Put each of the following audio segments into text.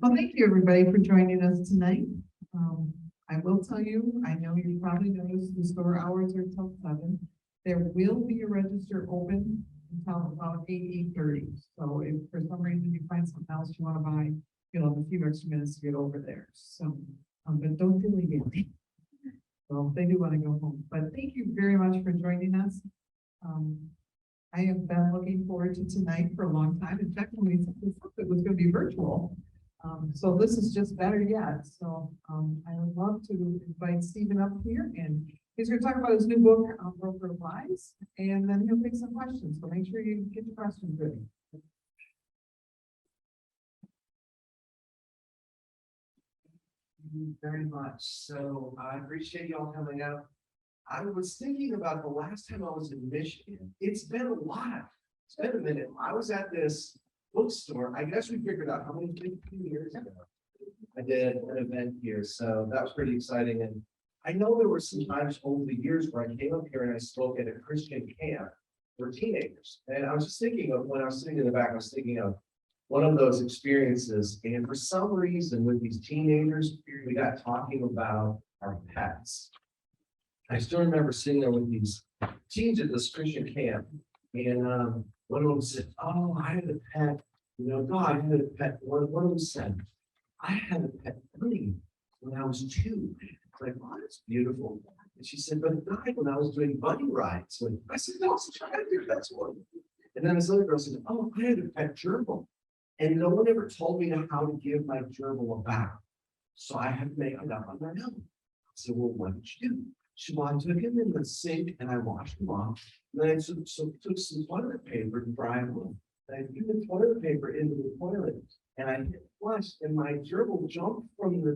Well, thank you, everybody, for joining us tonight. I will tell you, I know you probably noticed the store hours are till 7. There will be a register open until about 8:30. So if for some reason you find something else you want to buy, you'll have a few extra minutes to get over there. So, but don't feel guilty. So they do want to go home. But thank you very much for joining us. I have been looking forward to tonight for a long time. In fact, when we thought it was going to be virtual. So this is just better yet. So I would love to invite Stephen up here, and he's going to talk about his new book, Broker of Lies, and then he'll take some questions. So make sure you get your questions ready. Thank you very much. So I appreciate y'all coming out. I was thinking about the last time I was in Michigan. It's been a while. It's been a minute. I was at this bookstore. I guess we figured out how many 15 years ago I did an event here. So that was pretty exciting. And I know there were some times over the years where I came up here and I spoke at a Christian camp for teenagers. And I was just thinking of when I was sitting in the back, I was thinking of one of those experiences. And for some reason with these teenagers, we got talking about our pets. I still remember sitting there with these teens at this Christian camp, and one of them said, "Oh, I had a pet. You know, God, I had a pet." One of them said, "I had a pet bunny when I was 2." It's like, "Oh, that's beautiful." And she said, "But it died when I was doing bunny rides." And I said, "No, it's trying to do that's one." And then this other girl said, "Oh, I had a pet gerbil, and no one ever told me how to give my gerbil a bath, so I had to make it up on my own." I said, "Well, what did you do?" She wanted to took him in the sink and I washed him off. And then I took some toilet paper to dry him off. And I threw the toilet paper into the toilet and I hit flush, and my gerbil jumped from into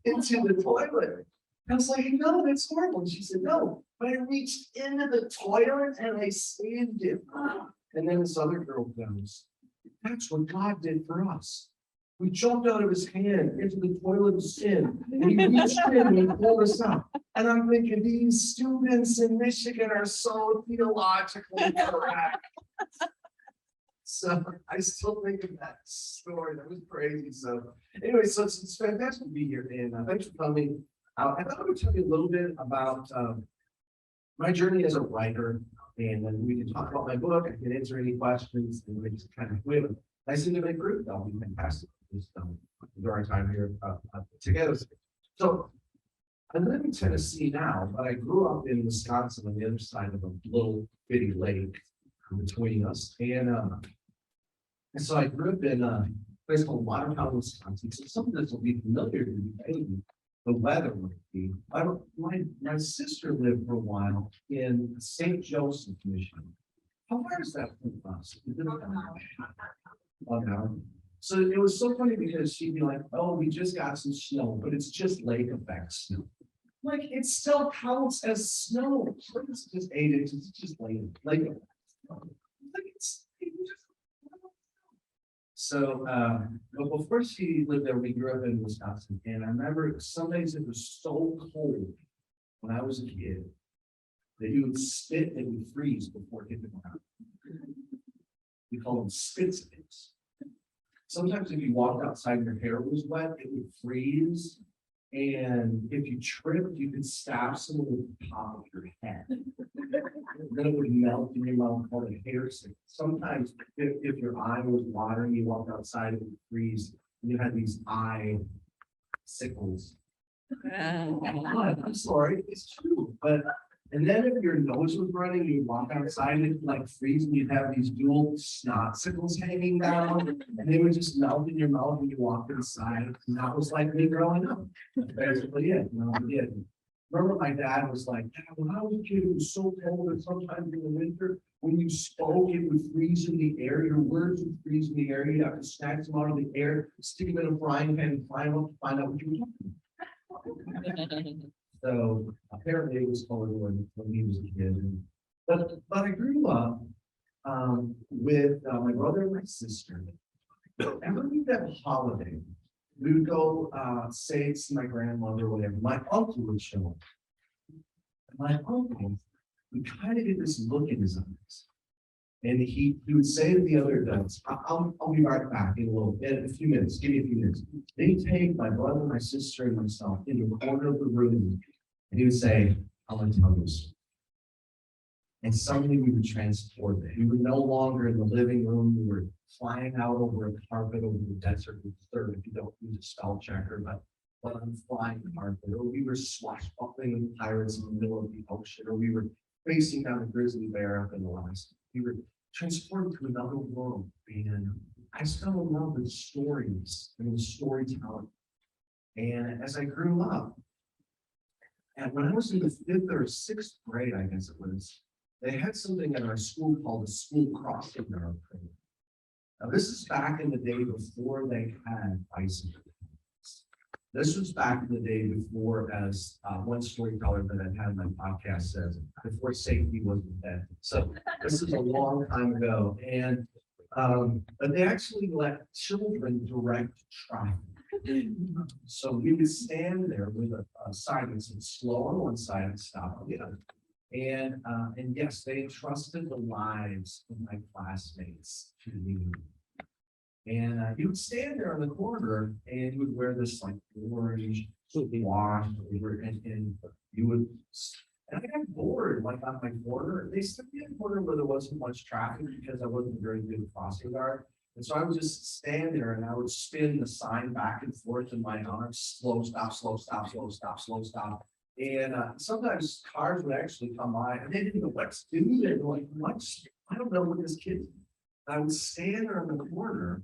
the toilet. I was like, "No, that's horrible." And she said, "No, but I reached into the toilet and I saved it." And then this other girl goes, "That's what God did for us. We jumped out of his hand into the toilet of sin, and he reached in and he pulled us out." And I'm thinking, these students in Michigan are so theologically correct. So I still think of that story. That was crazy. So anyway, so it's fantastic to be here, and thanks for coming. I thought I would tell you a little bit about my journey as a writer, and then we can talk about my book. I can answer any questions, and we just kind of we have a nice intimate group. That'll be fantastic. Just during our time here together. So I live in Tennessee now, but I grew up in Wisconsin on the other side of a little bitty lake between us. And so I grew up in a place called Watertown, Wisconsin. So some of this will be familiar to you, maybe the weather would be. My sister lived for a while in St. Joseph, Michigan. How far is that from us? So it was so funny because she'd be like, "Oh, we just got some snow, but it's just lake effect snow." Like, it still counts as snow. It's just 8 inches, it's just lake effect. Like, so, but before she lived there, we grew up in Wisconsin. And I remember some days it was so cold when I was a kid that you would spit and would freeze before it hit the ground. We call them spit sticks. Sometimes if you walked outside and your hair was wet, it would freeze. And if you tripped, you could stab someone with the top of your head. Then it would melt in your mouth called a hair sick. Sometimes if your eye was watering, you walked outside, it would freeze. And you had these eye sickles. I'm sorry, it's true. And then if your nose was running, you'd walk outside and like freeze, and you'd have these dual snot sickles hanging down, and they would just melt in your mouth when you walked inside. And that was like me growing up. That's basically it. Remember my dad was like, "Dad, when I was a kid, it was so cold that sometimes in the winter, when you spoke, it would freeze in the air. Your words would freeze in the air. You'd have to snatch them out of the air, stick them in a frying pan, and fry them up to find out what you were talking about." So apparently it was cold when he was a kid. But I grew up with my brother and my sister. And when we'd have a holiday, we would go say to my grandmother or whatever. My uncle would show up. And my uncle, we kind of get this look in his eyes. And he would say to the other adults, I'll be right back in a few minutes, give me a few minutes. They take my brother, my sister, and myself into the corner of the room, and he would say, I'm gonna tell you a story. And suddenly we were transported. We were no longer in the living room. We were flying out over a carpet over the desert with third, if you don't use a spell checker, but on a flying carpet, or we were swashbuckling with pirates in the middle of the ocean, or we were facing down a grizzly bear up in Alaska. We were transported to another world, and I fell in love with stories and with storytelling. And as I grew up, and when I was in the 5th or 6th grade, I guess it was, they had something at our school called the school crossing guard program. Now, this is back in the day before they had bicycles. This was back in the day before, as one storyteller that I had on my podcast says, before safety was invented. So this is a long time ago. And but they actually let children direct traffic. So we would stand there with a sign that said slow on one side and stop on the other. And yes, they entrusted the lives of my classmates to me. And you would stand there in the corner and you would wear this like orange wash and you would, and I got bored like on my corner. They stuck me in a corner where there wasn't much traffic because I wasn't very good at crossing guard. And so I would just stand there and I would spin the sign back and forth in my arms, slow, stop, slow, stop, slow, stop, slow, stop. And sometimes cars would actually come by and they didn't know what to do. They were like, what? I don't know what this kid did. I would stand there in the corner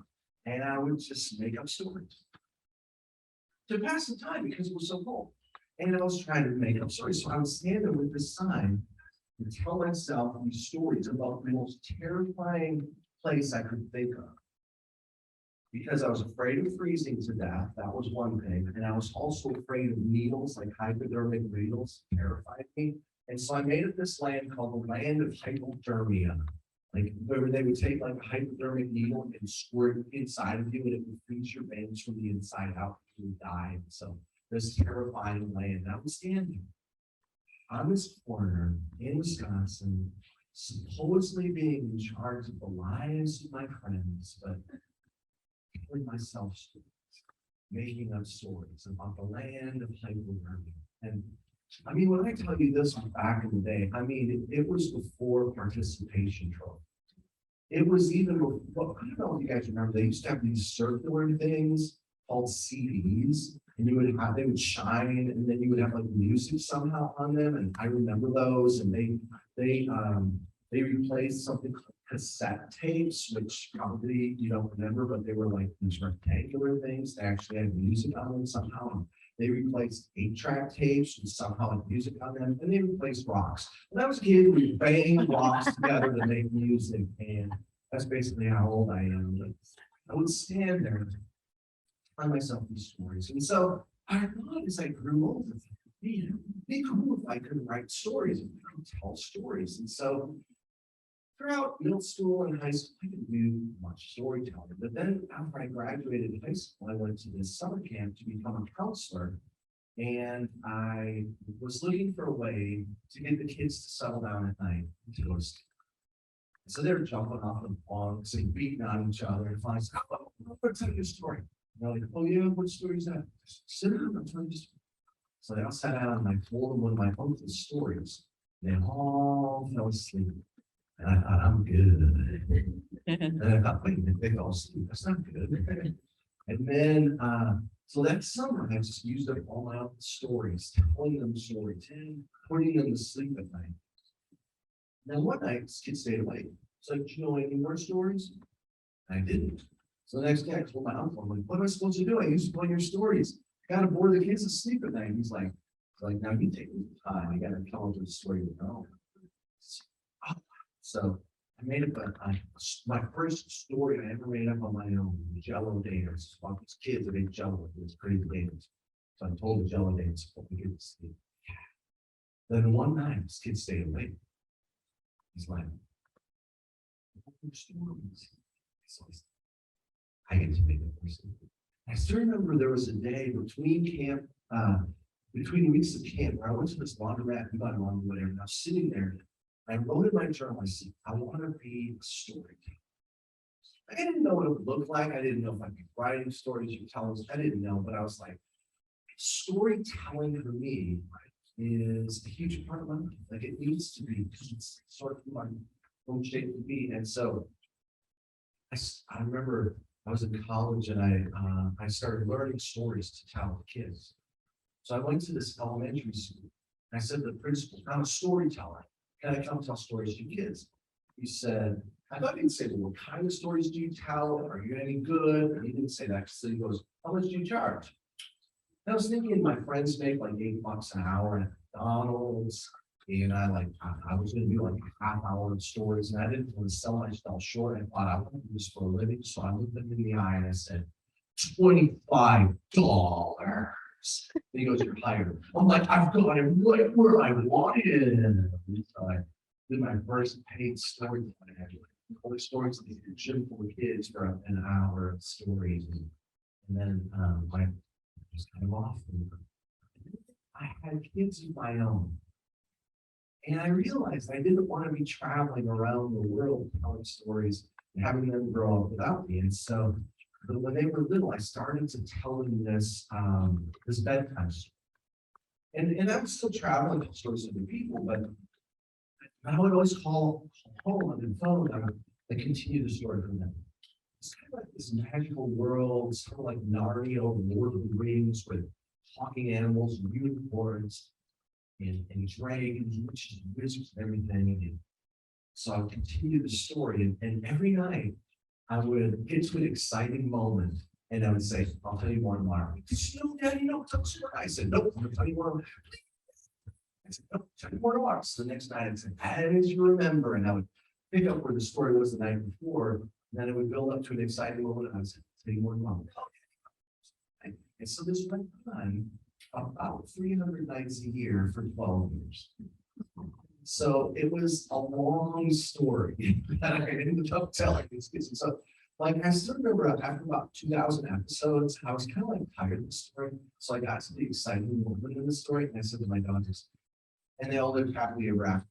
and I would just make up stories to pass the time because it was so cold. And I was trying to make up stories. So I would stand there with this sign and tell myself these stories about the most terrifying place I could think of. Because I was afraid of freezing to death, that was one thing. And I was also afraid of needles, like hypodermic needles, terrified me. And so I made up this land called the land of hypothermia. Like where they would take like a hypodermic needle and squirt it inside of you and it would freeze your veins from the inside out, you would die. And so this terrifying land. I was standing on this corner in Wisconsin, supposedly being in charge of the lives of my friends, but telling myself stories, making up stories about the land of hypothermia. And I mean, when I tell you this was back in the day, I mean, it was before participation trophy. It was even before, I don't know if you guys remember, they used to have these circular things called CDs, and you would have, they would shine, and then you would have like music somehow on them, and I remember those, and they replaced something called cassette tapes, which probably you don't remember, but they were like these rectangular things that actually had music on them somehow. They replaced 8-track tapes and somehow had music on them, and they replaced rocks. When I was a kid, we banged rocks together to make music, and that's basically how old I am. Like, I would stand there and tell myself these stories. And so I thought as I grew older, man, it'd be cool if I could write stories and I could tell stories. And so throughout middle school and high school, I didn't do much storytelling. But then after I graduated high school, I went to this summer camp to become a counselor. And I was looking for a way to get the kids to settle down at night and to go to sleep. So they were jumping off the bunks and beating on each other. And finally, said, oh, I'm going to tell you a story. And they're like, oh yeah, what story is that? Sit down, I'm telling you a story. So they all sat down and I told them one of my uncle's stories. They all fell asleep. And I thought, I'm good. And I thought, wait, they fell asleep. That's not good. And then, so that summer, I just used up all my stories, telling them stories, and putting them to sleep at night. Now, one night, this kid stayed awake. So, do you know any more stories? I didn't. So the next day, I told my uncle, I'm like, what am I supposed to do? I used to tell your stories. I got to bore the kids asleep at night. He's like, now you take the time. You got to tell them the story with your own. So I made up my first story I ever made up on my own, Jello Daters. About these kids that ate Jello, it was crazy daters. So I told the Jello Daters, what we get to sleep. Then one night, this kid stayed awake. He's like, what are stories? So I get to make it personal. I still remember there was a day between camp, between weeks of camp, where I went to this laundromat, whatever, and I was sitting there. I wrote in my journal, I said, I want to be a storyteller. I didn't know what it would look like. I didn't know if I'd be writing stories or telling them. I didn't know, but I was like, storytelling for me is a huge part of my life. Like it needs to be, because it's sort of my own shape to be. And so I remember I was in college and I started learning stories to tell the kids. So I went to this elementary school. And I said to the principal, I'm a storyteller. Can I come tell stories to kids? He said, I thought he'd say, well, what kind of stories do you tell? Are you any good? And he didn't say that. So he goes, how much do you charge? And I was thinking my friends make like $8 an hour at McDonald's. And I was going to do like a half hour of stories. And I didn't want to sell myself short. I thought I want to do this for a living. So I looked him in the eye and I said, $25. And he goes, you're hired. I'm like, I've got it right where I wanted. So I did my first paid story. I had like stories to the gym for kids for an hour of stories. And then I was kind of off. I had kids of my own. And I realized I didn't want to be traveling around the world telling stories and having them grow up without me. And so when they were little, I started to tell them this bedtime story. And I'm still traveling to stories of the people, but I would always call home on the phone and continue the story from them. It's kind of like this magical world, sort of like Narnia, Lord of the Rings, with talking animals and unicorns and dragons, witches, and wizards, and everything. And so I would continue the story, and every night I would get to an exciting moment, and I would say, I'll tell you more tomorrow. Did you know, Daddy, tell us more. I said, nope, I'm going to tell you more. I said, nope, tell you more tomorrow. So the next night I'd say, as you remember, and I would pick up where the story was the night before, and then it would build up to an exciting moment, and I would say, tell you more tomorrow. And so this went on about 300 nights a year for 12 years. So it was a long story that I ended up telling these kids. And so, like, I still remember after about 2,000 episodes, I was kind of like tired of the story. So I got to the exciting moment in the story, and I said to my daughters, and they all lived happily ever after.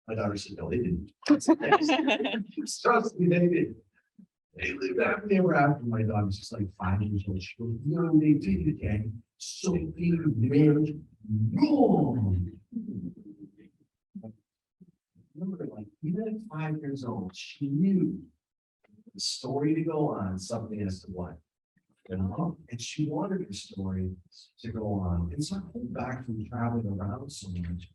My daughter said, no, they didn't. Trust me, they did. They lived happily ever after. My daughter's just like 5 years old. She goes, no, they did it again. Something went wrong. Remember, like, even at 5 years old, she knew the story to go on, something as to what. And she wanted her story to go on. And so I pulled back from traveling around so much.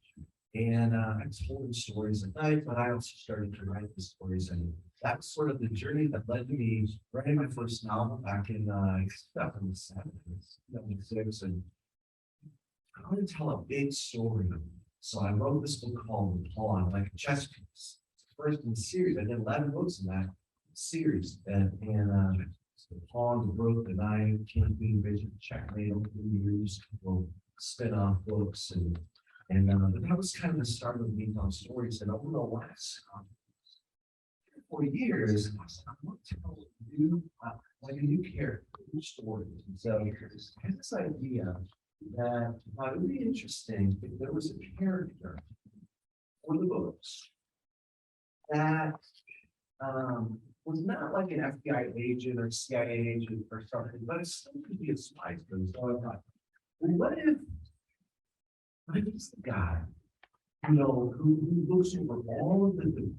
And I told her stories at night, but I also started to write the stories. And that's sort of the journey that led to me writing my first novel back in 2006. And I wanted to tell a big story. So I wrote this book called The Pawn, like a chess piece. It's the first in the series. I did 11 books in that series. And The Pawn, The Broke, The Knight, King, Queen, Vision, Checkmate, over the years, spin-off books. And that was kind of the start of me telling stories. And over the last 4 years, I said, I want to tell like a new character, new stories. And so I had this idea that it would be interesting if there was a character for the books that was not like an FBI agent or CIA agent or something, but it still could be a spy. So I thought, well, what if it's the guy, who looks over all of the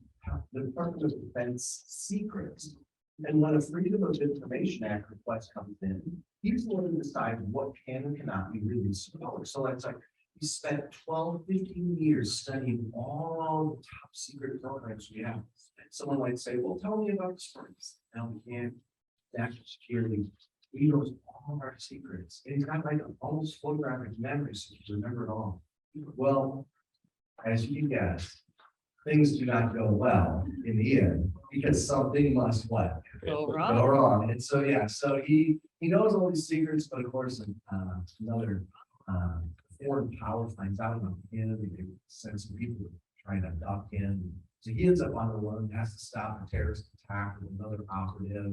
Department of Defense secrets, and when a Freedom of Information Act request comes in, he's the one who decides what can and cannot be released to the public. So that's like he spent 12, 15 years studying all the top secret programs we have. Someone might say, well, tell me about the Springs. Now we can't, national security, he knows all of our secrets. And he's got like almost photographic memory, so he can remember it all. Well, as you can guess, things do not go well in the end because something must what? Go Go wrong. wrong. And so, yeah, so he knows all these secrets, but of course, another foreign power finds out about him. They send some people trying to abduct him. So he ends up on the run, has to stop a terrorist attack with another operative.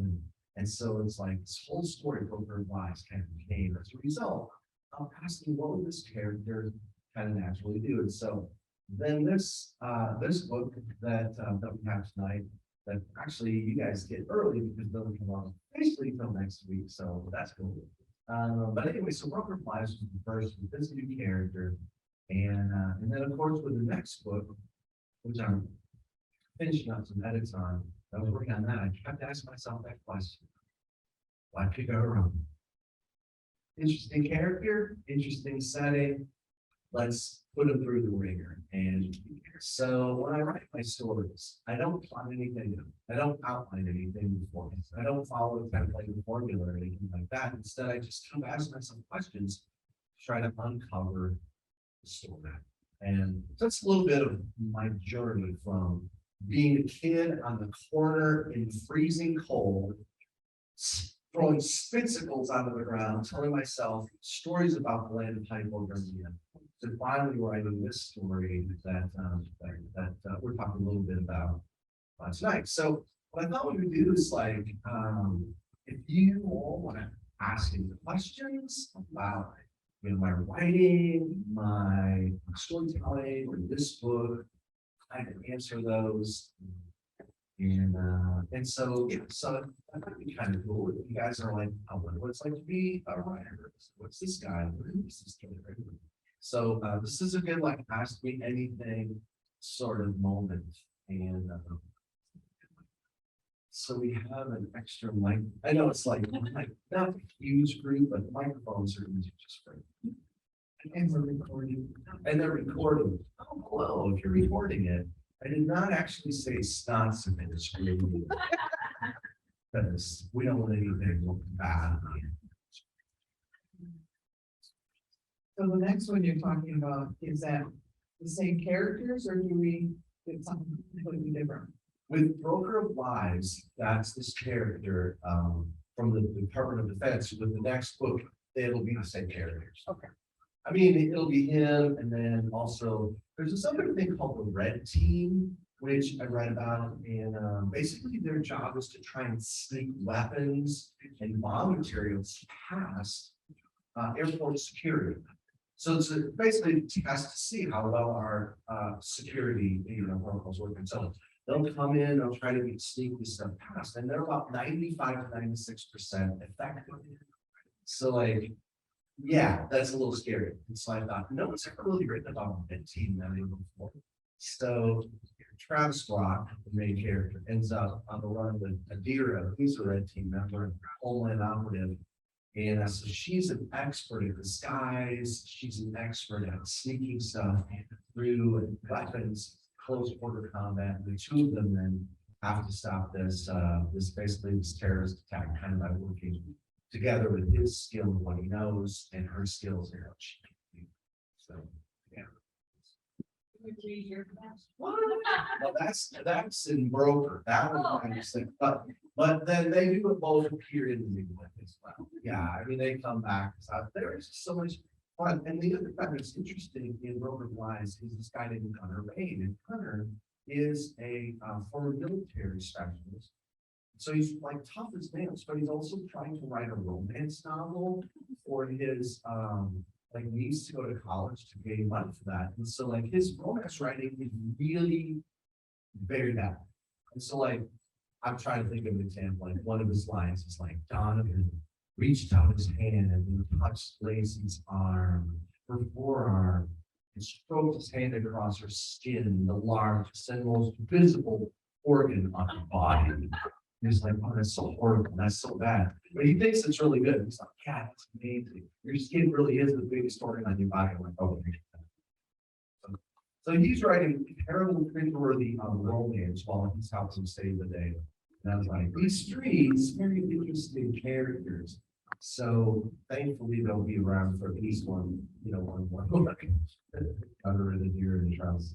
And so it's like this whole story Poker Wise kind of became as a result of asking what would this character kind of naturally do. And so Then this book that we have tonight, that actually you guys get early because they'll come on basically till next week, so that's cool. But anyway, so Broker Flies was the first with this new character, and then of course with the next book, which I'm finishing up some edits on, I was working on that. I kept asking myself that question: why could go wrong? Interesting character, interesting setting. Let's put them through the ringer. And so when I write my stories, I don't plan anything. I don't outline anything beforehand. I don't follow a template or formula or anything like that. Instead, I just kind of ask myself questions to try to uncover the story. And that's a little bit of my journey from being a kid on the corner in freezing cold, throwing spitzicles out of the ground, telling myself stories about the land of hypothermia, to finally writing this story that we're talking a little bit about tonight. So what I thought we would do is like, if you all want to ask any questions about my writing, my storytelling, or this book, I can answer those. And so yeah, so that might be kind of cool if you guys are like, I wonder what it's like to be a writer. What's this guy? What is this character? So this is a good like ask me anything sort of moment. And so we have an extra mic. I know it's like not a huge group, but microphones are easy just for. And we're recording. And they're recording. Oh, hello, if you're recording it. I did not actually say stunts in this group. Because we don't want anything to look bad. So the next one you're talking about, is that the same characters or do we get something completely different? With Broker of Lies, that's this character from the Department of Defense. With the next book, it'll be the same characters. Okay. I mean, it'll be him, and then also there's this other thing called the Red Team, which I read about, and basically their job is to try and sneak weapons and bomb materials past airport security. So it's basically a test to see how well our security protocols work. And so they'll come in, they'll try to sneak this stuff past, and they're about 95 to 96% effective. So like, yeah, that's a little scary. And so I thought, no one's ever really written about a red team that before. So Travis Rock, the main character, ends up on the run with Adira, who's a red team member, Homeland operative. And so she's an expert at disguise. She's an expert at sneaking stuff through weapons, close quarter combat. And the two of them then have to stop this this terrorist attack kind of by working together with his skill and what he knows and her skills and what she can do. So yeah. Well, that's in Broker. That was my mistake. But then they do both appear in the new one as well. Yeah, I mean they come back. There is so much fun. And the other thing that's interesting in Broker Lies is this guy named Hunter Bain. And Hunter is a former military specialist. So he's like tough as nails, but he's also trying to write a romance novel for his like needs to go to college to gain money for that. And so like his romance writing is really very bad. And so like I'm trying to think of an example, like one of his lines is like Donovan reached out his hand and touched Lacey's arm, her forearm, and stroked his hand across her skin, the largest and most visible organ on her body. He's like, oh, that's so horrible. That's so bad. But he thinks it's really good. He's like, yeah, that's amazing. Your skin really is the biggest organ on your body. I'm like, oh, so he's writing terrible, cringeworthy romance while he's helping save the day. And I was like, these streets, very interesting characters. So thankfully they'll be around for at least one more. Under the year in Charles.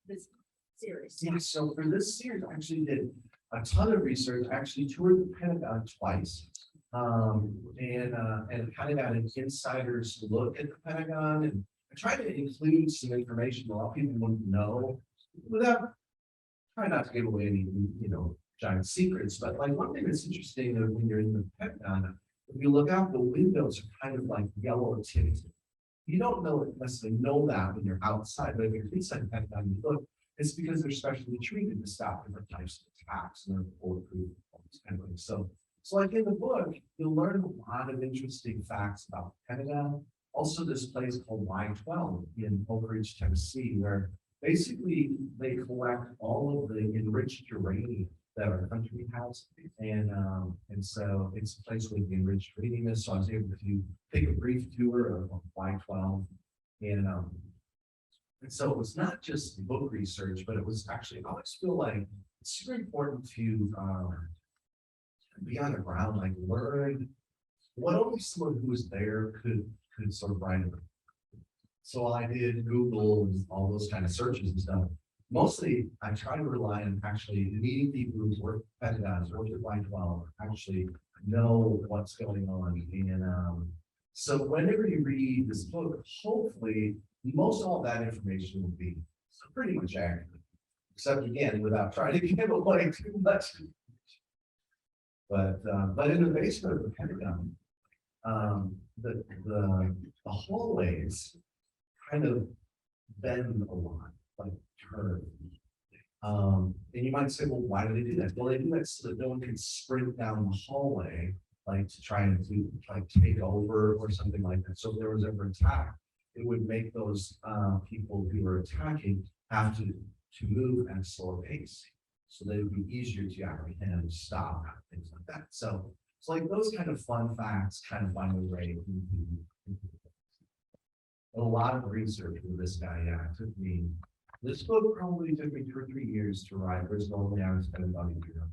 This series. Yeah, so for this series, I actually did a ton of research. I actually toured the Pentagon twice. And kind of got an insider's look at the Pentagon. And I tried to include some information a lot of people wouldn't know without trying not to give away any, giant secrets. But like one thing that's interesting when you're in the Pentagon, If you look out, the windows are kind of like yellow tinted. You don't necessarily know that when you're outside, but if you're inside the Pentagon, you look, it's because they're specially treated to stop different types of attacks and they're bulletproof, all these kind of things. So like in the book, you'll learn a lot of interesting facts about the Pentagon. Also, this place called Y12 in Oak Ridge, Tennessee, where basically they collect all of the enriched uranium that our country has. And so it's a place with the enriched uranium is. So I was able to take a brief tour of Y12. And so it was not just book research, but it was actually, I always feel like it's super important to be on the ground, like learn what only someone who was there could sort of write about. So I did Google and all those kind of searches and stuff. Mostly, I try to rely on actually meeting people who work at Pentagon, work at Y12, actually know what's going on. And so whenever you read this book, hopefully most all that information will be pretty much accurate, except again, without trying to give away too much. But in the basement of the Pentagon, the hallways kind of bend a lot, like turn. And you might say, well, why do they do that? Well, they do that so that no one can sprint down the hallway, like to try and take over or something like that. So if there was ever attack, it would make those people who are attacking have to move at a slower pace. So that it would be easier to apprehend, stop, things like that. So it's like those kind of fun facts kind of find their way into a lot of research with this guy. Yeah, it took me, this book probably took me 2 or 3 years to write. Whereas normally I would spend about a year.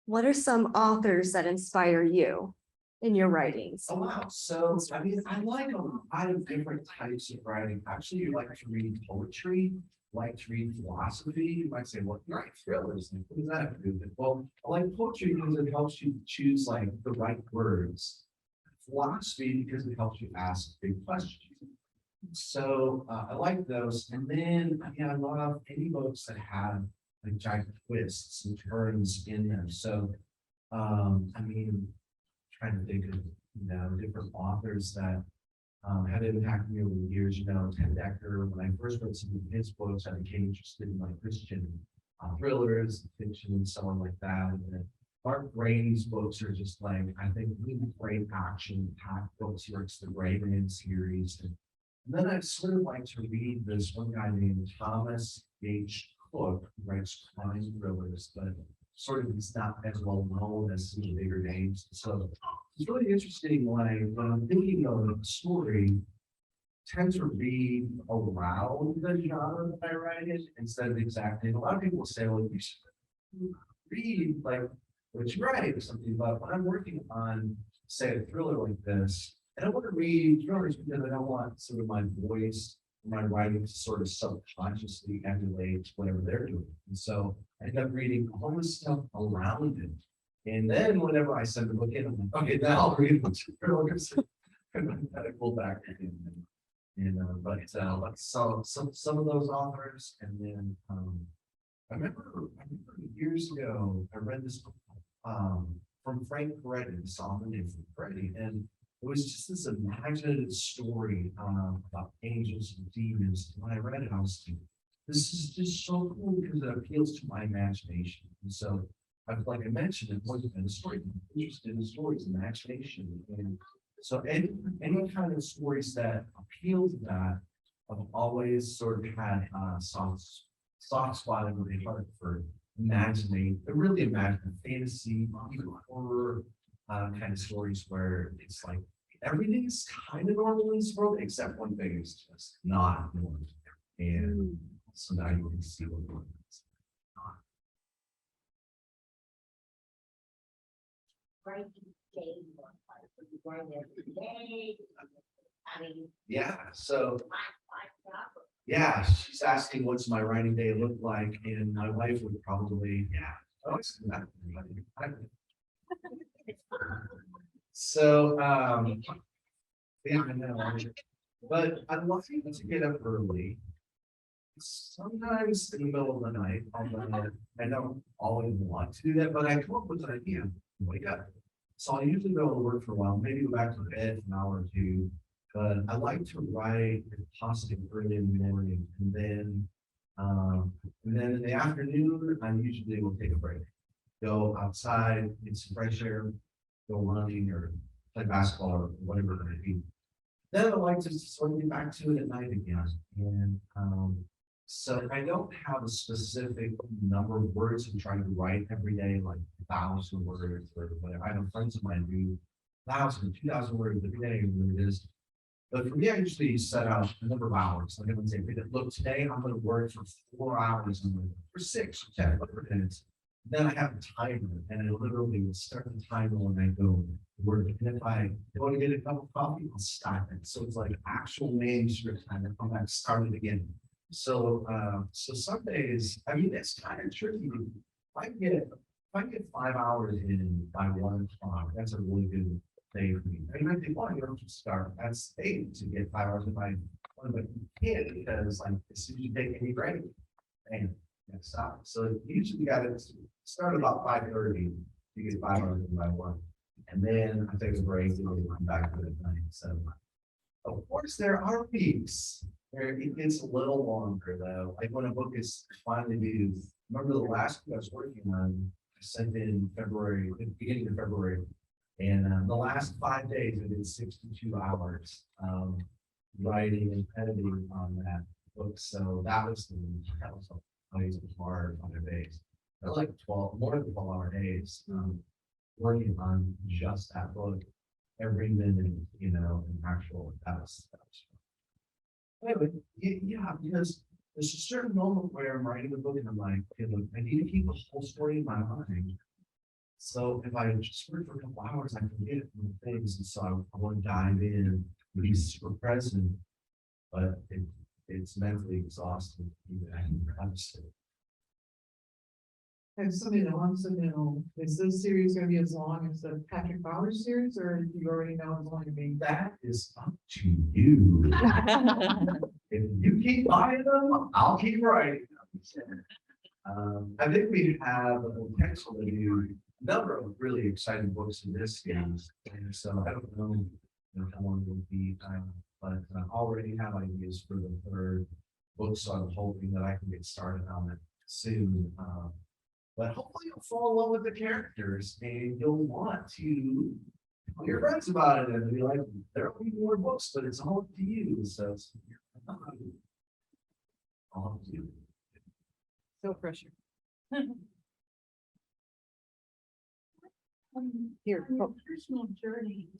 What are some authors that inspire you in your writings? Oh, wow. So, I mean, I like a lot of different types of writing. Actually, you like to read poetry, like to read philosophy. You might say, well, you write thrillers. Like, what does that have to do with it? Well, I like poetry because it helps you choose like the right words. Philosophy because it helps you ask big questions. So I like those. And then, I love any books that have like giant twists and turns in them. So, trying to think of, different authors that have impacted me over the years, Redactor. When I first read some of his books, I became interested in like Christian thrillers, fiction, and so on like that. And then Mark Brady's books are just like, I think, really great action-packed books. He writes the Gray Man series. And then I sort of like to read this one guy named Thomas H. Cook, who writes crime thrillers, but sort of is not as well known as some of the bigger names. So it's really interesting when I'm thinking of a story, tend to read around the genre that I write in instead of exactly. A lot of people say, well, you should read like what you write or something, but when I'm working on, say, a thriller like this, I don't want to read thrillers because I don't want sort of my voice, my writing to sort of subconsciously emulate whatever they're doing. And so I end up reading all this stuff around it. And then whenever I send the book in, I'm like, okay, now I'll read what you're and I kind of pull back again. But some of those authors, and then I remember years ago I read this book from Frank Peretti, this author named Frank Peretti, and it was just this imaginative story about angels and demons. When I read it, I was like, this is just so cool because it appeals to my imagination. And so, like I mentioned, it wasn't in the story. I'm interested in the stories, imagination. And so any kind of stories that appeal to that, I've always sort of had soft spot in my heart for really imagine fantasy, even horror kind of stories where it's like everything is kind of normal in this world, except one thing is just not normal. And so now you can see what normal is. Right, day one, you write every day. I mean, Yeah, so my job. yeah, she's asking what's my writing day look like, and my wife would probably, oh, it's not. So, yeah, I know. But I like to get up early. Sometimes in the middle of the night, I don't always want to do that, but I come up with an idea, wake up. So I usually go to work for a while, maybe go back to bed for an hour or two. But I like to write if possible early in the morning, and then in the afternoon, I usually will take a break. Go outside, get some fresh air, go running or play basketball or whatever it may be. Then I like to sort of get back to it at night again. And so I don't have a specific number of words I'm trying to write every day, like 1,000 words or whatever. I know friends of mine do 1,000, 2,000 words every day, and it is. But for me, I usually set out a number of hours. Like I would say, look, today I'm going to work for 4 hours and for 6 or 10, whatever it is. Then I have a timer, and I literally will start the timer when I go to work. And if I want to get a cup of coffee, I'll stop it. So it's like actual manuscript time. And come back, start it again. So, so some days, I mean, it's kind of tricky. If I get 5 hours in by 1 o'clock, that's a really good day for me. I mean, I think, well, you don't just start. That's 8 to get 5 hours in by 1, but you can't because, like, as soon as you take any break, and stop. So usually you got to start about 5:30 to get 5 hours in by 1, and then I take a break and then come back to it at 9. So, of course, there are peaks where it gets a little longer though. Like when a book is finally due. Remember the last book I was working on, I sent in February, beginning of February, and the last 5 days I did 62 hours writing and editing on that book. So that was always hard on their days. I like 12, more than 12-hour days working on just that book every minute, you know, and actual that was anyway, yeah, because there's a certain moment where I'm writing a book and I'm like, okay, look, I need to keep the whole story in my mind. So if I just work for a couple hours, I can get from things. And so I want to dive in, be super present, but it's mentally exhausting. And somebody that wants to know, is this series gonna be as long as the Patrick Bowers series, or do you already know it's going to be? That is up to you. If you keep buying them, I'll keep writing them. I think we have the potential to do a number of really exciting books in this series. And so I don't know, how long it will be, but I already have ideas for the 3rd book, so I'm hoping that I can get started on it soon. But hopefully you'll fall in love with the characters and you'll want to tell your friends about it and be like, there'll be more books, but it's all up to you. So it's all up to you. No pressure. Here. On your personal journey.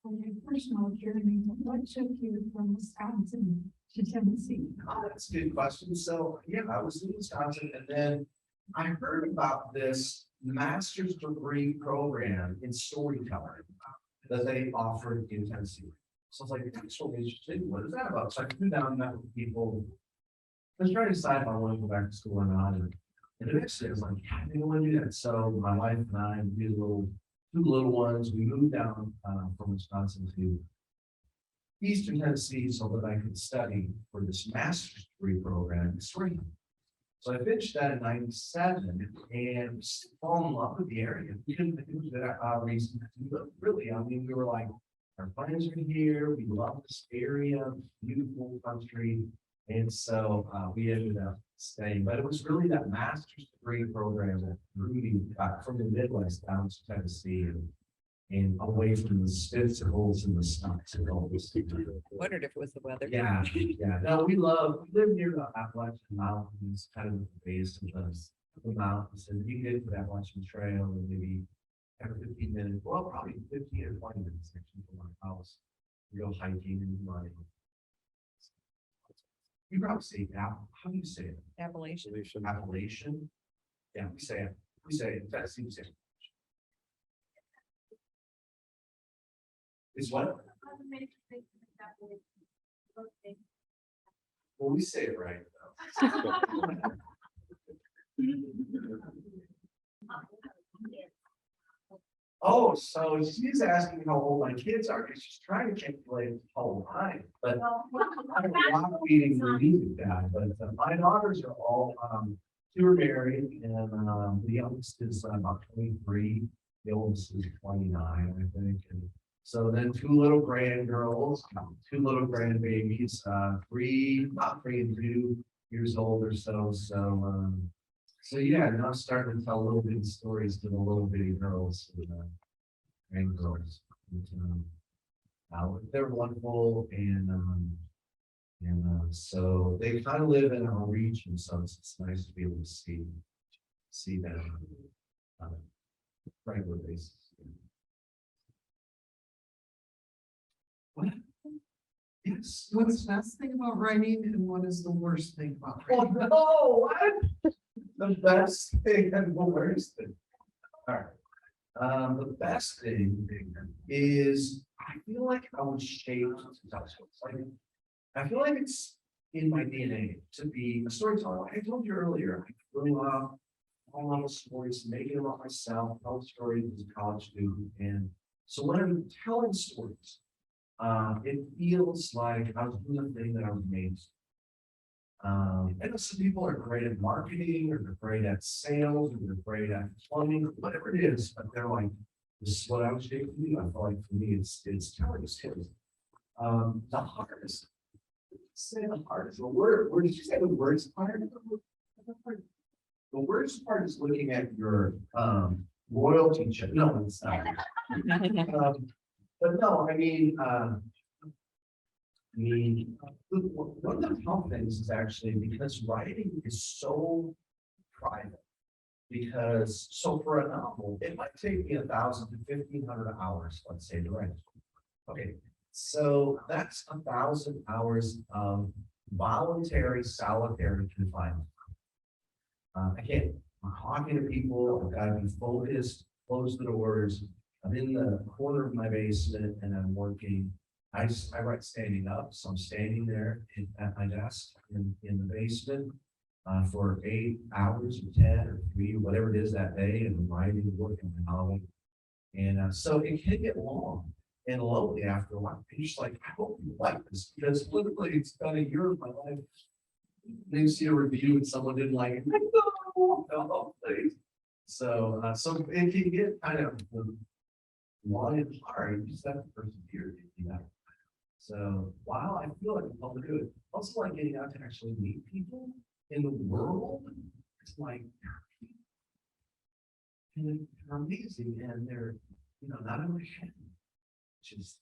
On your personal journey, what took you from Wisconsin to Tennessee? Oh, that's a good question. So, yeah, I was in Wisconsin and then I heard about this master's degree program in storytelling that they offered in Tennessee. So I was like, that's really interesting. What is that about? So I flew down and met with people. I was trying to decide if I wanted to go back to school or not. And eventually I was like, yeah, I think I want to do that. So my wife and I, we two little ones, we moved down from Wisconsin to Eastern Tennessee so that I could study for this master's degree program in storytelling. So I finished that in '97 and fall in love with the area. We couldn't think of that reason. But really, I mean, we were like, our friends are here. We love this area, beautiful country. And so we ended up staying. But it was really that master's degree program that really got from the Midwest down to Tennessee and away from the spitballs and the stunts and all this. Wondered if it was the weather. Yeah, yeah. No, we live near the Appalachian Mountains, kind of the base of the mountains, and you get to the Appalachian Trail and maybe every 15 minutes, well, probably 15 or 20 minutes actually from my house. We go hiking and running. You probably say how do you say it? Appalachian. Appalachian? Yeah, we say it, Tennessee, we say it. Is what? Well, we say it right though. Oh, so she's asking how old my kids are, because she's trying to calculate how old I am, but I'm not reading the music that, but my daughters are all, two are married, and, the youngest is about 23, the oldest is 29, I think, and so then two little grandgirls, two little grandbabies, about 3 and 2 years old or so, so yeah, now I'm starting to tell little bitty stories to the little bitty girls and girls. They're wonderful and so they kind of live in our region, so it's nice to be able to see them on a regular basis. What? Yes. What's the best thing about writing and what is the worst thing about Oh, writing? no, what? The best thing and the worst thing. All right. The best thing is I feel like I was shaped to tell stories. Like, I feel like it's in my DNA to be a storyteller. Like I told you earlier, I grew up all lot of stories, making them up myself, telling stories as a college student. And so when I'm telling stories, it feels like I was doing the thing that I was made to. I know some people are great at marketing, or they're great at sales, or they're great at plumbing, whatever it is, but they're like, this is what I was shaped to do. I feel like for me, it's telling stories. The hardest, say the hardest, the word, where did you say the worst part? The worst part is looking at your royalty check. No, it's not. But no, I mean, one of the tough things is actually because writing is so private. Because so for a novel, it might take me 1,000 to 1,500 hours, let's say, to write. Okay, so that's 1,000 hours of voluntary solitary confinement. I can't. I'm talking to people. I've got to be focused. Close the doors. I'm in the corner of my basement and I'm working. I write standing up, so I'm standing there at my desk in the basement for 8 hours or 10 or 3 or whatever it is that day, and I'm writing and working on my novel. And so it can get long and lonely after a while. You're just like, I hope you like this, because literally it's been a year of my life. Then you see a review and someone didn't like it. No, please. So it can get kind of long and hard. You just have to persevere, you know. So while I feel like I'm able to do it, also like getting out to actually meet people in the world. It's like and they're amazing, and they're not in my head, which is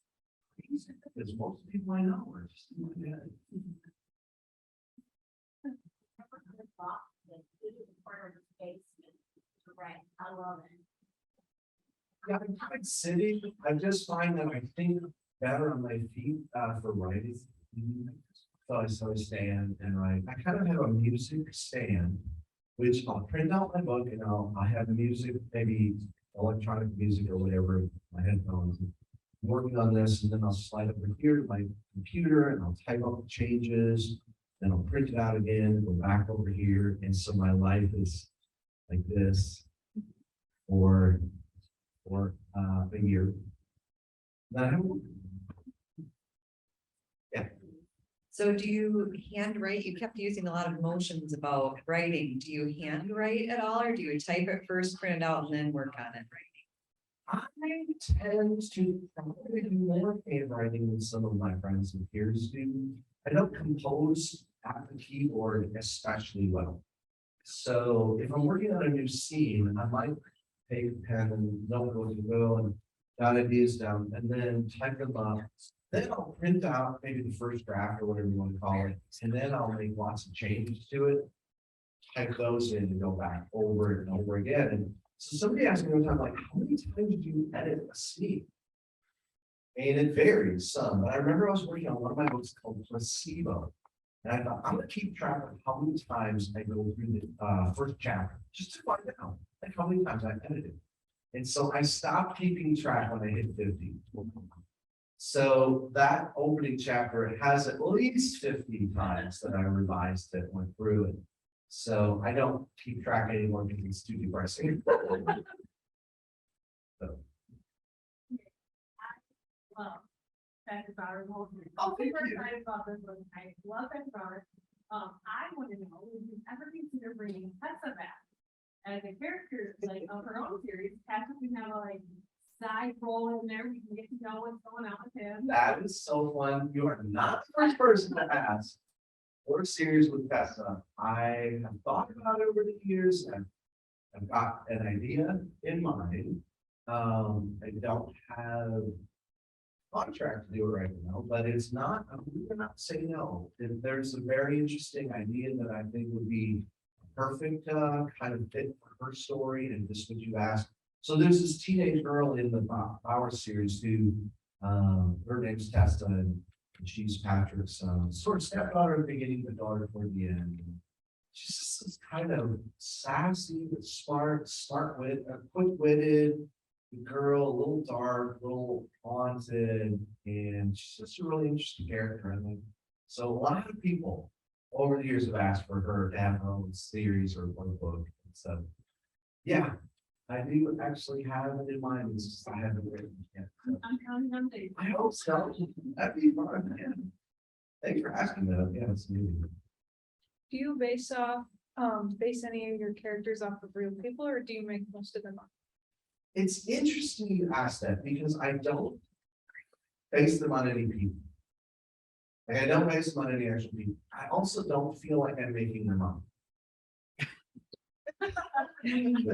crazy because most people I know are just in my head. I love it. Yeah, I'm kind of sitting. I just find that I think better on my feet for writing. So I stand and write. I kind of have a music stand, which I'll print out my book and I have music, maybe electronic music or whatever, my headphones. I'm working on this, and then I'll slide over here to my computer and I'll type up the changes, then I'll print it out again, go back over here. And so my life is like this for a year. Then So do you handwrite? You kept using a lot of motions about writing. Do you handwrite at all, or do you type it first, print it out, and then work on it I tend to probably do more handwriting than some of my friends and peers do. I don't compose at the keyboard especially well. So if I'm working on a new scene, I might take a pen and notebook and go and jot ideas down and then type them up. Then I'll print out maybe the first draft or whatever you want to call it, and then I'll make lots of changes to it, type those in and go back over and over again. And so somebody asked me one time, like, how many times do you edit a scene? And it varies some, but I remember I was working on one of my books called Placebo. And I thought, I'm gonna keep track of how many times I go through the first chapter, just to find out like how many times I edited. And so I stopped keeping track when I hit 50. So that opening chapter has at least 50 times that I revised it, went through it. So I don't keep track anymore because it's too depressing. So, That's about our whole thing. Oh, thank Super you. excited about this one. I love that about it. I want to know, would you ever consider bringing Tessa back as a character, like, of her own series? Tessa can have a, like, side role in there. We can get to know what's going on with him. That is so fun. You are not the first person to ask. For a series with Tessa, I have thought about it over the years and I've got an idea in mind. I don't have a contract to do it right now, but it's not, we're not saying no. If there's a very interesting idea that I think would be a perfect kind of fit for her story and just what you asked. So there's this teenage girl in the Bauer series who, her name's Tessa, and she's Patrick's sort of stepdaughter at the beginning, but daughter toward the end. She's just this kind of sassy, but smart, quick-witted girl, a little dark, a little haunted, and she's just a really interesting character, I think. So a lot of people over the years have asked for her to have her own series or one book. So, yeah, I do actually have it in mind. It's just I haven't written it yet. So I'm counting on Dave. I hope so. That'd be fun, yeah. Thanks for asking that. Yeah, it's new. Do you base any of your characters off of real people, or do you make most of them up? It's interesting you ask that because I don't base them on any people. Like I don't base them on any actual people. I also don't feel like I'm making them up.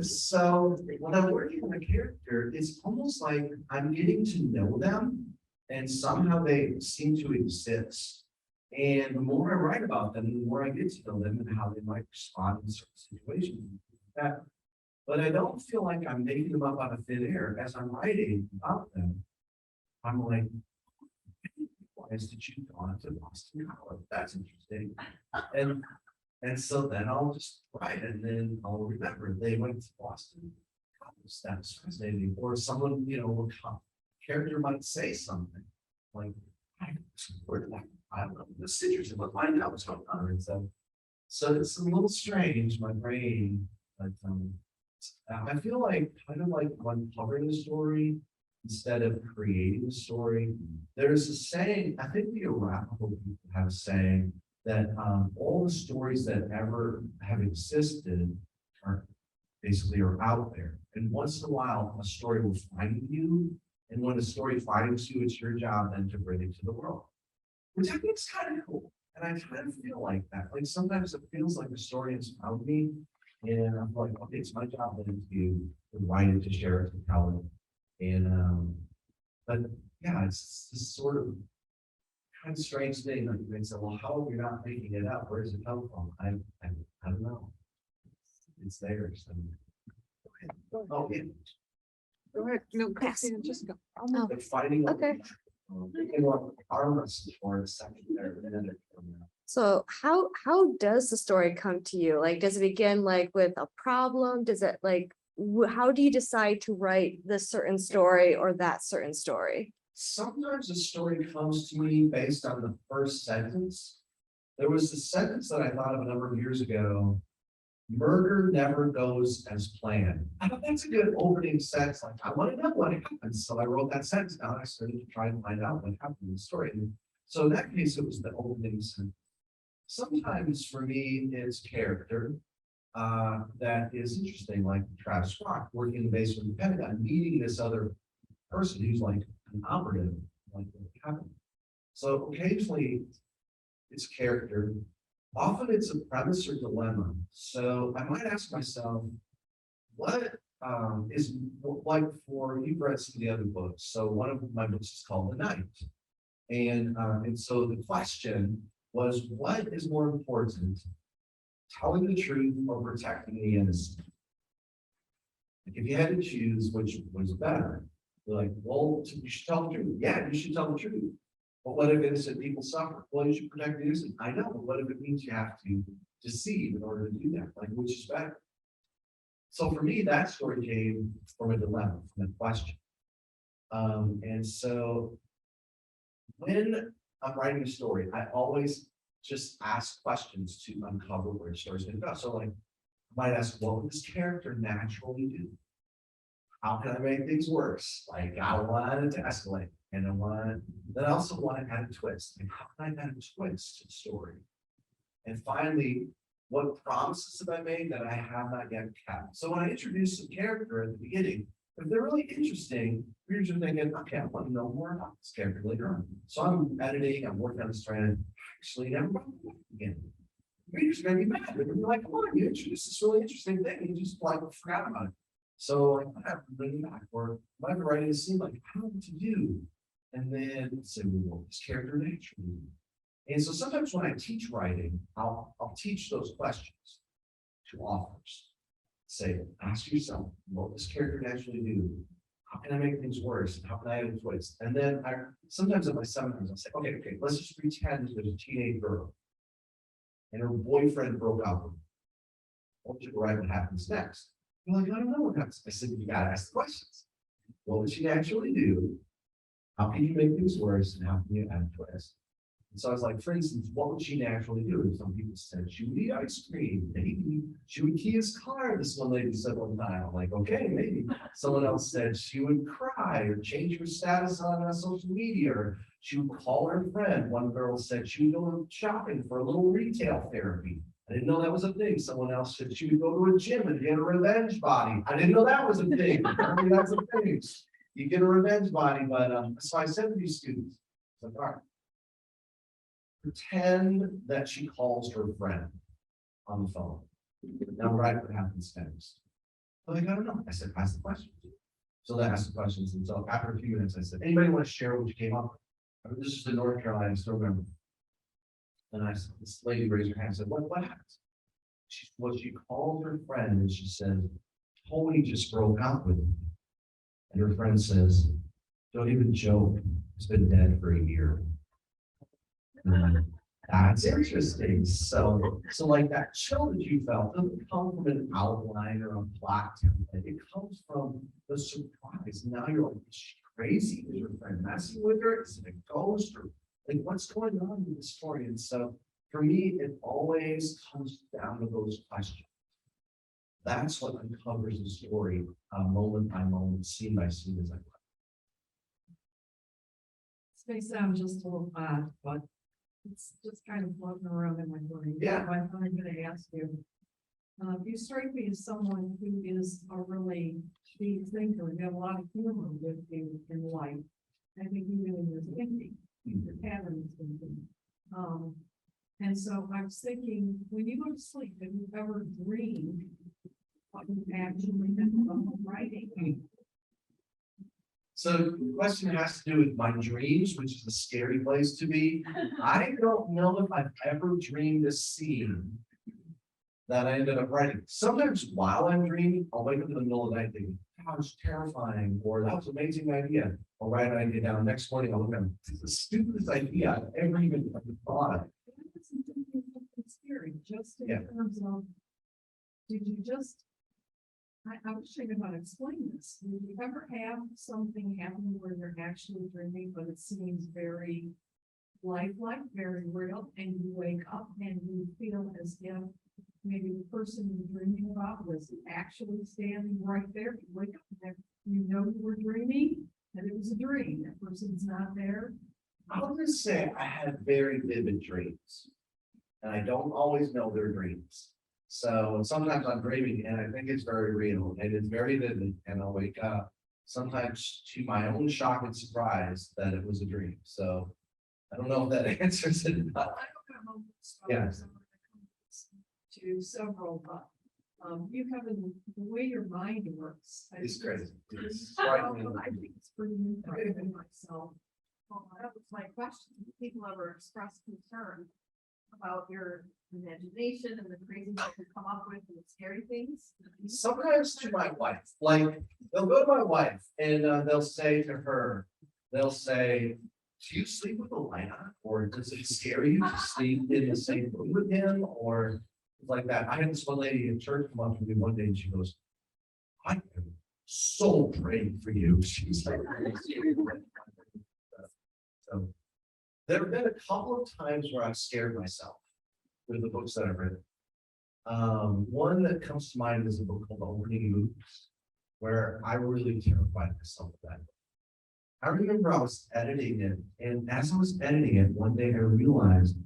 So when I'm working on a character, it's almost like I'm getting to know them and somehow they seem to exist. And the more I write about them, the more I get to know them and how they might respond in certain situations. But I don't feel like I'm making them up out of thin air as I'm writing about them. I'm like, why did you gone to Boston College? That's interesting. And so then I'll just write and then I'll remember they went to Boston College. That's fascinating. Or someone, character might say something like, I don't know, this is interesting, but find out what's going on. And so it's a little strange, my brain, but I feel like kind of like when covering a story instead of creating a story. There's a saying, I think the Arapaho people have a saying that all the stories that ever have existed are basically out there. And once in a while, a story will find you. And when a story finds you, it's your job then to bring it to the world. Which I think is kind of cool. And I kind of feel like that. Like sometimes it feels like a story has found me. And I'm like, okay, it's my job then to write it, to share it, to tell it. And but yeah, it's this sort of kind of strange thing. Like they say, well, how are you not making it up? Where does it come from? I don't know. It's there. So. Oh yeah. Go ahead. No, Christina, just go. Oh, But fighting. okay. Arm wrestle for a second there. And then it So how does the story come to you? Like, does it begin like with a problem? Does it like, how do you decide to write this certain story or that certain story? Sometimes a story comes to me based on the first sentence. There was a sentence that I thought of a number of years ago. Murder never goes as planned. I thought that's a good opening sentence. Like, I want to know what happens. So I wrote that sentence down. I started to try and find out what happened in the story. And so in that case, it was the opening sentence. Sometimes for me, it's character that is interesting, like Travis Scott working in the base of the Pentagon, meeting this other person who's like an operative, like what happened. So occasionally it's character. Often it's a premise or dilemma. So I might ask myself, what is like for you've read some of the other books. So one of my books is called The Night. And so the question was, what is more important, telling the truth or protecting the innocent? Like if you had to choose which was better, you're like, well, you should tell the truth. Yeah, you should tell the truth. But what if innocent people suffer? Well, you should protect the innocent. I know, but what if it means you have to deceive in order to do that? Like, which is better? So for me, that story came from a dilemma, from a question. And so when I'm writing a story, I always just ask questions to uncover where the story's going to go. So like, I might ask, what would this character naturally do? How can I make things worse? Like, I wanted to escalate. And then I also want to add a twist. And how can I add a twist to the story? And finally, what promises have I made that I have not yet kept? So when I introduce a character at the beginning, if they're really interesting, you're just thinking, okay, I want to know more about this character later on. So I'm editing, I'm working on the strand. Actually, never mind again. Readers are gonna be mad. They're gonna be like, come on, you introduced this really interesting thing, and you just like forgot about it. So I have to bring it back, or I have to write a scene like how to do, and then say, well, this character naturally. And so sometimes when I teach writing, I'll teach those questions to authors. Say, ask yourself, what does this character naturally do? How can I make things worse? How can I add a twist? And then sometimes at my seminars, I'll say, okay, let's just pretend there's a teenage girl and her boyfriend broke up with her. What would you write what happens next? You're like, I don't know what happens. I said, you gotta ask the questions. What would she actually do? How can you make things worse? And how can you add a twist? And so I was like, for instance, what would she naturally do? And some people said she would eat ice cream, maybe she would key his car. This one lady said one time, I'm like, okay, maybe. Someone else said she would cry or change her status on social media, or she would call her friend. One girl said she would go shopping for a little retail therapy. I didn't know that was a thing. Someone else said she would go to a gym and get a revenge body. I didn't know that was a thing. Apparently that's a thing. You get a revenge body, but so I said to these students, like, all right, pretend that she calls her friend on the phone. Now write what happens next. Well, like, I don't know. I said, ask the questions. So they asked the questions, and so after a few minutes, I said, anybody want to share what you came up with? This is in North Carolina, I still remember. And I said, this lady raised her hand and said, what happened? She called her friend and she said, Tony just broke up with me. And her friend says, don't even joke. He's been dead for a year. That's interesting. So like that chill that you felt doesn't come from an outline or a plot template. It comes from the surprise. Now you're like, is she crazy? Is your friend messing with her? Is it a ghost? Or like what's going on in the story? And so for me, it always comes down to those questions. That's what uncovers the story moment by moment, scene by scene as I go. This may sound just a little odd, but it's just kind of floating around in my brain. Yeah. I'm going to ask you. You strike me as someone who is a really deep thinker. You have a lot of humor with you in life. I think even in your thinking, your pattern is thinking. And so I was thinking, when you go to sleep, have you ever dreamed what you actually did from writing? So the question has to do with my dreams, which is a scary place to be. I don't know if I've ever dreamed a scene that I ended up writing. Sometimes while I'm dreaming, I'll wake up in the middle of the night thinking, that was terrifying, or that was an amazing idea. I'll write an idea down. Next morning, I'll look at it. It's the stupidest idea I've ever even thought of. It's scary, just in Yeah. terms of, did you just, I was thinking about explaining this. Did you ever have something happen where you're actually dreaming, but it seems very lifelike, very real, and you wake up and you feel as if maybe the person you're dreaming about was actually standing right there. You wake up and you know you were dreaming, and it was a dream. That person's not there. I'll just say I had very vivid dreams, and I don't always know they're dreams. So sometimes I'm dreaming and I think it's very real and it's very vivid, and I'll wake up sometimes to my own shock and surprise that it was a dream. So I don't know if that answers it. But yeah. To several, but you have the way your mind works. It's crazy. It's I frightening. think it's pretty interesting myself. That was my question. Do people ever express concern about your imagination and the crazy stuff you come up with and the scary things? Sometimes to my wife, like they'll go to my wife and they'll say to her, they'll say, do you sleep with the light on? Or does it scare you to sleep in the same room with him? Or like that. I had this one lady in church come up to me one day and she goes, I am so praying for you. She's like, so there have been a couple of times where I've scared myself with the books that I've written. One that comes to mind is a book called The Opening Moves, where I really terrified myself with that. I remember I was editing it, and as I was editing it, one day I realized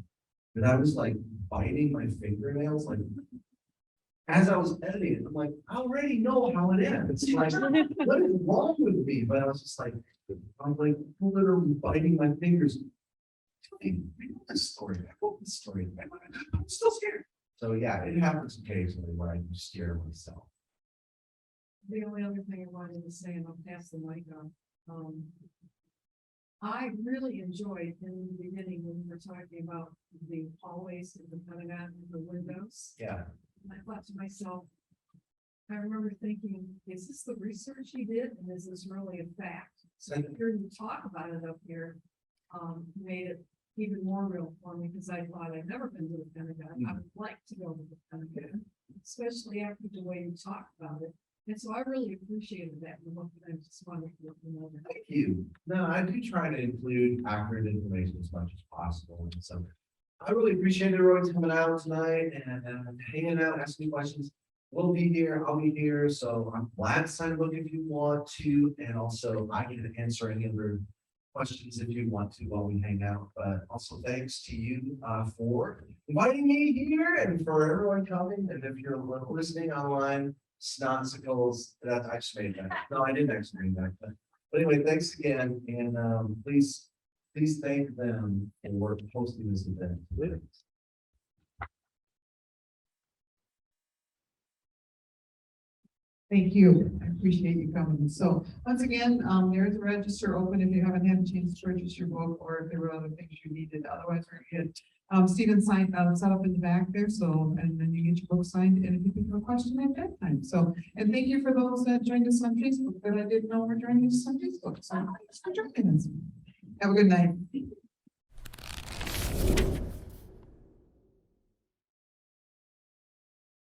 that I was like biting my fingernails, like. As I was editing it, I'm like, I already know how it ends. Like, what is wrong with me? But I was just like, I'm like literally biting my fingers. I know this story. I hope this story. I'm still scared. So yeah, it happens occasionally where I just scare myself. The only other thing I wanted to say, and I'll pass the mic on, I really enjoyed in the beginning when we were talking about the hallways of the Pentagon and the windows. Yeah. I thought to myself, I remember thinking, is this the research he did, and is this really a fact? So hearing you talk about it up here, made it even more real for me, because I thought I'd never been to the Pentagon. I would like to go to the Pentagon, especially after the way you talked about it. And so I really appreciated that. I just wanted to let you know that. Thank you. No, I do try to include accurate information as much as possible. And so I really appreciate everyone coming out tonight and hanging out, asking questions. We'll be here, I'll be here. So I'm glad to sign a book if you want to. And also I can answer any other questions if you want to while we hang out. But also thanks to you for inviting me here and for everyone coming. And if you're listening online, Snotsicles, that I just made that. No, I didn't actually make that. But anyway, thanks again. And please thank them for hosting this event. Thank you. I appreciate you coming. So once again, there is a register open if you haven't had a chance to purchase your book or if there were other things you needed. Otherwise, we're good. Stephen signed, set up in the back there. So, and then you get your book signed and if you think of a question at that time. So, and thank you for those that joined us on Facebook that I didn't know were joining us on Facebook. So thanks for joining us. Have a good night.